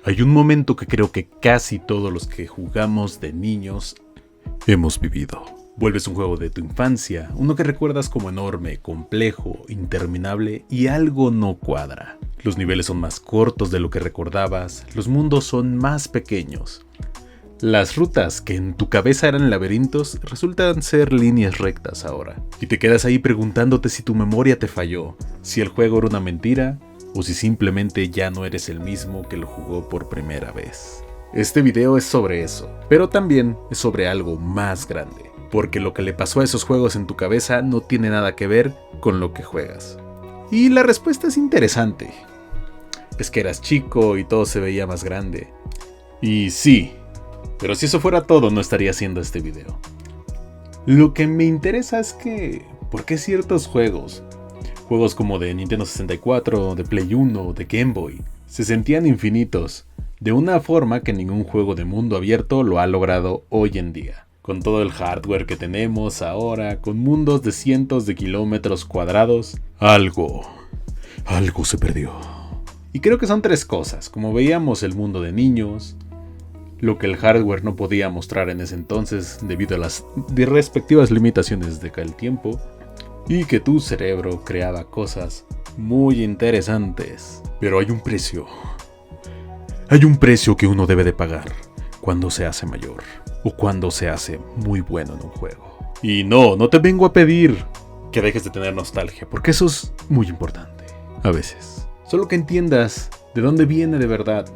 Hay un momento que creo que casi todos los que jugamos de niños hemos vivido. Vuelves un juego de tu infancia, uno que recuerdas como enorme, complejo, interminable y algo no cuadra. Los niveles son más cortos de lo que recordabas, los mundos son más pequeños. Las rutas que en tu cabeza eran laberintos resultan ser líneas rectas ahora. Y te quedas ahí preguntándote si tu memoria te falló, si el juego era una mentira o si simplemente ya no eres el mismo que lo jugó por primera vez. Este video es sobre eso, pero también es sobre algo más grande. Porque lo que le pasó a esos juegos en tu cabeza no tiene nada que ver con lo que juegas. Y la respuesta es interesante. Es que eras chico y todo se veía más grande. Y sí, pero si eso fuera todo no estaría haciendo este video. Lo que me interesa es que, ¿por qué ciertos juegos como de Nintendo 64, de Play 1, de Game Boy, se sentían infinitos de una forma que ningún juego de mundo abierto lo ha logrado hoy en día? Con todo el hardware que tenemos ahora, con mundos de cientos de kilómetros cuadrados, algo se perdió. Y creo que son tres cosas, como veíamos el mundo de niños, lo que el hardware no podía mostrar en ese entonces debido a las respectivas limitaciones de cada tiempo, y que tu cerebro creaba cosas muy interesantes. Pero hay un precio. Hay un precio que uno debe de pagar cuando se hace mayor. O cuando se hace muy bueno en un juego. Y no te vengo a pedir que dejes de tener nostalgia, porque eso es muy importante, a veces. Solo que entiendas de dónde viene de verdad.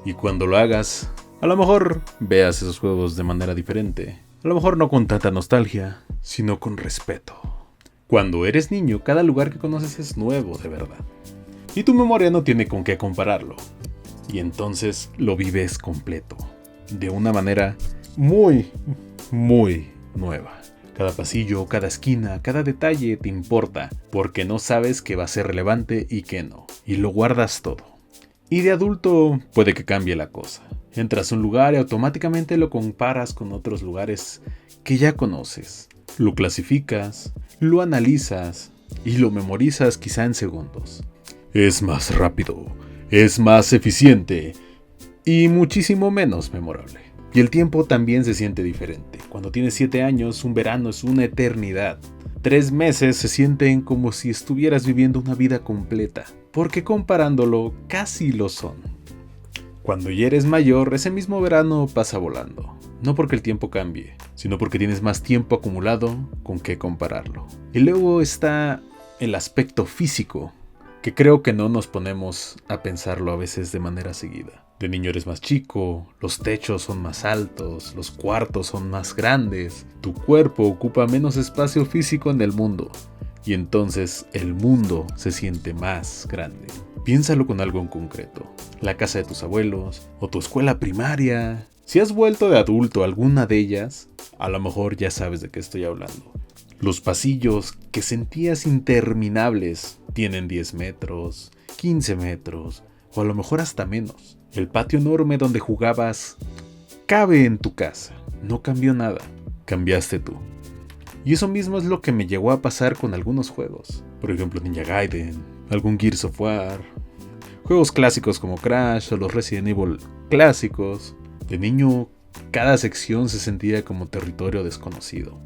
Y cuando lo hagas, a lo mejor veas esos juegos de manera diferente. A lo mejor no con tanta nostalgia, sino con respeto. Cuando eres niño, cada lugar que conoces es nuevo de verdad. Y tu memoria no tiene con qué compararlo. Y entonces lo vives completo. De una manera muy nueva. Cada pasillo, cada esquina, cada detalle te importa, porque no sabes qué va a ser relevante y qué no, y lo guardas todo. Y de adulto puede que cambie la cosa. Entras a un lugar y automáticamente lo comparas con otros lugares que ya conoces. Lo clasificas, lo analizas y lo memorizas quizá en segundos. Es más rápido, es más eficiente y muchísimo menos memorable. Y el tiempo también se siente diferente. Cuando tienes 7 años, un verano es una eternidad. 3 meses se sienten como si estuvieras viviendo una vida completa, porque comparándolo, casi lo son. Cuando ya eres mayor, ese mismo verano pasa volando. No porque el tiempo cambie, sino porque tienes más tiempo acumulado con qué compararlo. Y luego está el aspecto físico, que creo que no nos ponemos a pensarlo a veces de manera seguida. De niño eres más chico, los techos son más altos, los cuartos son más grandes, tu cuerpo ocupa menos espacio físico en el mundo, y entonces el mundo se siente más grande. Piénsalo con algo en concreto, la casa de tus abuelos, o tu escuela primaria. Si has vuelto de adulto a alguna de ellas, a lo mejor ya sabes de qué estoy hablando. Los pasillos que sentías interminables tienen 10 metros, 15 metros, o a lo mejor hasta menos. El patio enorme donde jugabas cabe en tu casa. No cambió nada. Cambiaste tú. Y eso mismo es lo que me llegó a pasar con algunos juegos. Por ejemplo, Ninja Gaiden, algún Gears of War, juegos clásicos como Crash o los Resident Evil clásicos. De niño, cada sección se sentía como territorio desconocido.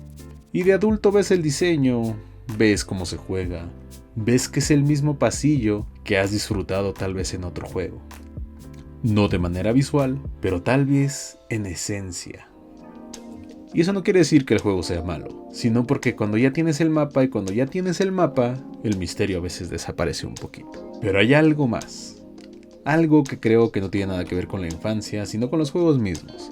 Y de adulto ves el diseño, ves cómo se juega, ves que es el mismo pasillo que has disfrutado tal vez en otro juego. No de manera visual, pero tal vez en esencia. Y eso no quiere decir que el juego sea malo, sino porque cuando ya tienes el mapa el misterio a veces desaparece un poquito. Pero hay algo más. Algo que creo que no tiene nada que ver con la infancia, sino con los juegos mismos.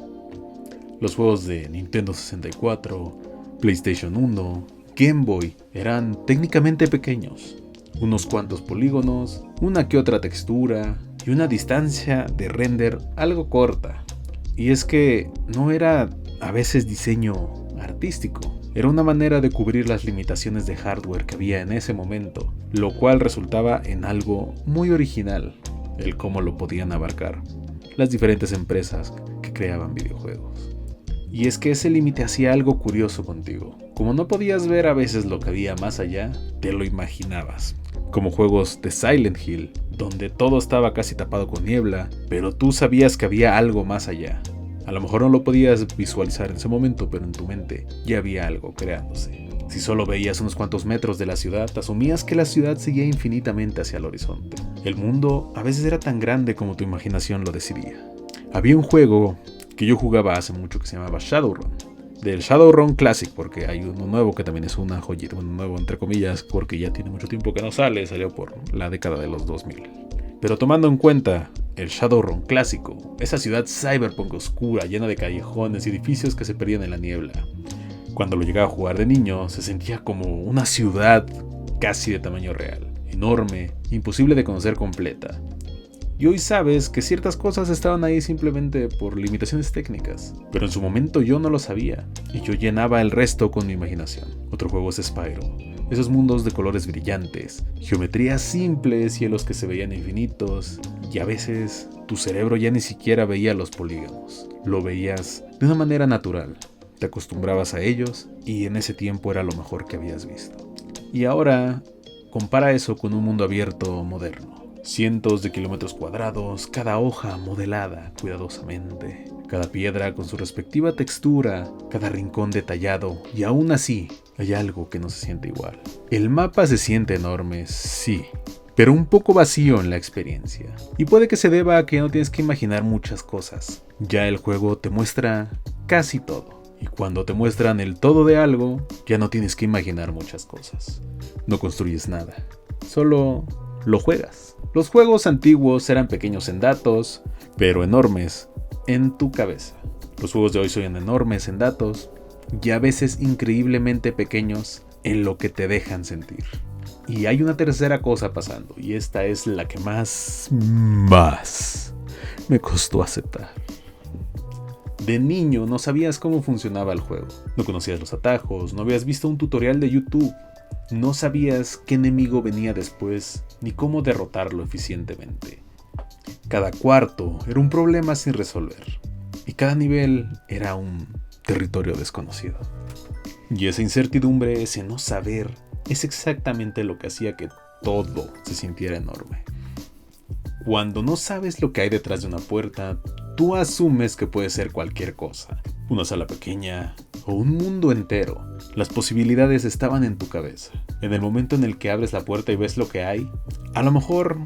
Los juegos de Nintendo 64, PlayStation 1, Game Boy eran técnicamente pequeños. Unos cuantos polígonos, una que otra textura y una distancia de render algo corta. Y es que no era a veces diseño artístico, era una manera de cubrir las limitaciones de hardware que había en ese momento, lo cual resultaba en algo muy original, el cómo lo podían abarcar las diferentes empresas que creaban videojuegos. Y es que ese límite hacía algo curioso contigo. Como no podías ver a veces lo que había más allá, te lo imaginabas. Como juegos de Silent Hill, donde todo estaba casi tapado con niebla, pero tú sabías que había algo más allá. A lo mejor no lo podías visualizar en ese momento, pero en tu mente ya había algo creándose. Si solo veías unos cuantos metros de la ciudad, asumías que la ciudad seguía infinitamente hacia el horizonte. El mundo a veces era tan grande como tu imaginación lo decidía. Había un juego que yo jugaba hace mucho que se llamaba Shadowrun. Del Shadowrun Classic, porque hay uno nuevo que también es una joyita, uno nuevo entre comillas, porque ya tiene mucho tiempo que no sale, salió por la década de los 2000. Pero tomando en cuenta el Shadowrun clásico, esa ciudad cyberpunk oscura, llena de callejones y edificios que se perdían en la niebla. Cuando lo llegaba a jugar de niño, se sentía como una ciudad casi de tamaño real, enorme, imposible de conocer completa. Y hoy sabes que ciertas cosas estaban ahí simplemente por limitaciones técnicas, pero en su momento yo no lo sabía, y yo llenaba el resto con mi imaginación. Otro juego es Spyro. Esos mundos de colores brillantes, geometrías simples, cielos que se veían infinitos, y a veces tu cerebro ya ni siquiera veía los polígonos. Lo veías de una manera natural, te acostumbrabas a ellos, y en ese tiempo era lo mejor que habías visto. Y ahora, compara eso con un mundo abierto moderno. Cientos de kilómetros cuadrados, cada hoja modelada cuidadosamente, cada piedra con su respectiva textura, cada rincón detallado, y aún así hay algo que no se siente igual. El mapa se siente enorme, sí, pero un poco vacío en la experiencia. Y puede que se deba a que no tienes que imaginar muchas cosas. Ya el juego te muestra casi todo. Y cuando te muestran el todo de algo, ya no tienes que imaginar muchas cosas. No construyes nada, solo lo juegas. Los juegos antiguos eran pequeños en datos, pero enormes en tu cabeza. Los juegos de hoy son enormes en datos y a veces increíblemente pequeños en lo que te dejan sentir. Y hay una tercera cosa pasando, y esta es la que más me costó aceptar. De niño no sabías cómo funcionaba el juego, no conocías los atajos, no habías visto un tutorial de YouTube. No sabías qué enemigo venía después, ni cómo derrotarlo eficientemente. Cada cuarto era un problema sin resolver, y cada nivel era un territorio desconocido. Y esa incertidumbre, ese no saber, es exactamente lo que hacía que todo se sintiera enorme. Cuando no sabes lo que hay detrás de una puerta, tú asumes que puede ser cualquier cosa. Una sala pequeña o un mundo entero. Las posibilidades estaban en tu cabeza. En el momento en el que abres la puerta y ves lo que hay, a lo mejor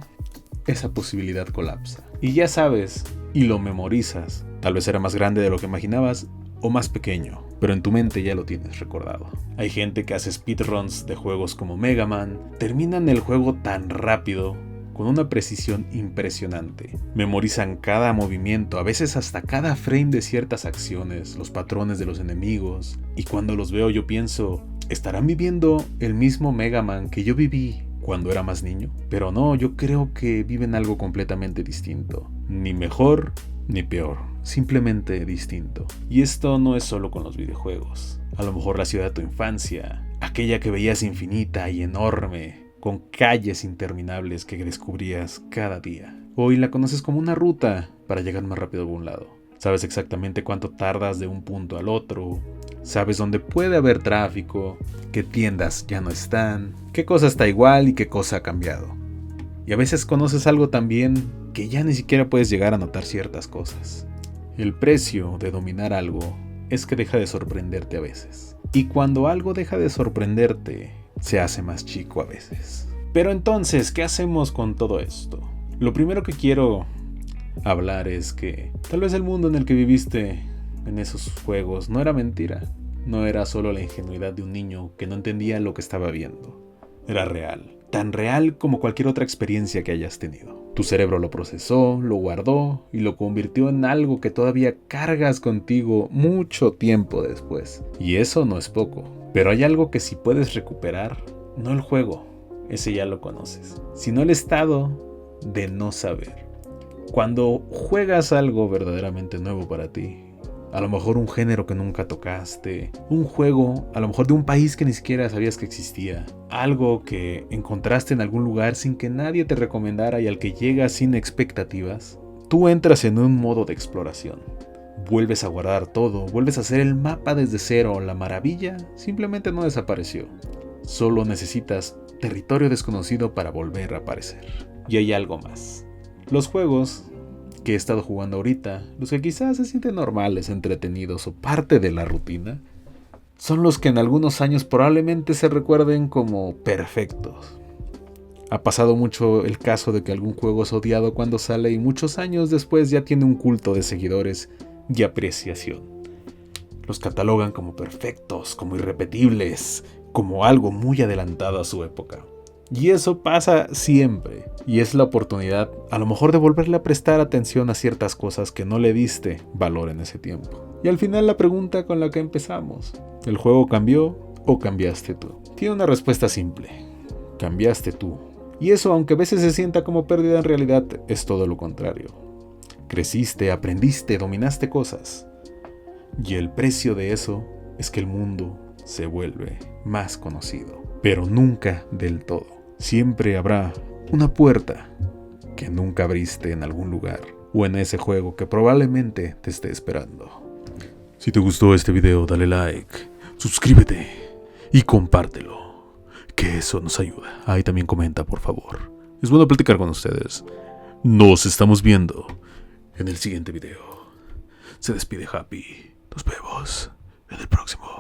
esa posibilidad colapsa. Y ya sabes, y lo memorizas. Tal vez era más grande de lo que imaginabas o más pequeño, pero en tu mente ya lo tienes recordado. Hay gente que hace speedruns de juegos como Mega Man, terminan el juego tan rápido, con una precisión impresionante. Memorizan cada movimiento, a veces hasta cada frame de ciertas acciones, los patrones de los enemigos. Y cuando los veo yo pienso, ¿estarán viviendo el mismo Mega Man que yo viví cuando era más niño? Pero no, yo creo que viven algo completamente distinto. Ni mejor, ni peor. Simplemente distinto. Y esto no es solo con los videojuegos. A lo mejor la ciudad de tu infancia, aquella que veías infinita y enorme, con calles interminables que descubrías cada día. Hoy la conoces como una ruta para llegar más rápido a algún lado. Sabes exactamente cuánto tardas de un punto al otro. Sabes dónde puede haber tráfico, qué tiendas ya no están, qué cosa está igual y qué cosa ha cambiado. Y a veces conoces algo también que ya ni siquiera puedes llegar a notar ciertas cosas. El precio de dominar algo es que deja de sorprenderte a veces. Y cuando algo deja de sorprenderte, se hace más chico a veces. Pero entonces, ¿qué hacemos con todo esto? Lo primero que quiero hablar es que tal vez el mundo en el que viviste en esos juegos no era mentira. No era solo la ingenuidad de un niño que no entendía lo que estaba viendo. Era real. Tan real como cualquier otra experiencia que hayas tenido. Tu cerebro lo procesó, lo guardó y lo convirtió en algo que todavía cargas contigo mucho tiempo después. Y eso no es poco. Pero hay algo que si puedes recuperar, no el juego, ese ya lo conoces, sino el estado de no saber. Cuando juegas algo verdaderamente nuevo para ti, a lo mejor un género que nunca tocaste, un juego a lo mejor de un país que ni siquiera sabías que existía, algo que encontraste en algún lugar sin que nadie te recomendara y al que llegas sin expectativas, tú entras en un modo de exploración. Vuelves a guardar todo, vuelves a hacer el mapa desde cero, la maravilla simplemente no desapareció. Solo necesitas territorio desconocido para volver a aparecer. Y hay algo más. Los juegos que he estado jugando ahorita, los que quizás se sienten normales, entretenidos o parte de la rutina, son los que en algunos años probablemente se recuerden como perfectos. Ha pasado mucho el caso de que algún juego es odiado cuando sale y muchos años después ya tiene un culto de seguidores y apreciación. Los catalogan como perfectos, como irrepetibles, como algo muy adelantado a su época. Y eso pasa siempre, y es la oportunidad a lo mejor de volverle a prestar atención a ciertas cosas que no le diste valor en ese tiempo. Y al final la pregunta con la que empezamos, ¿el juego cambió o cambiaste tú? Tiene una respuesta simple, cambiaste tú. Y eso, aunque a veces se sienta como pérdida, en realidad es todo lo contrario. Creciste, aprendiste, dominaste cosas. Y el precio de eso es que el mundo se vuelve más conocido. Pero nunca del todo. Siempre habrá una puerta que nunca abriste en algún lugar o en ese juego que probablemente te esté esperando. Si te gustó este video, dale like, suscríbete y compártelo, que eso nos ayuda. Ahí también comenta, por favor. Es bueno platicar con ustedes. Nos estamos viendo en el siguiente video. Se despide Happy. Nos vemos en el próximo.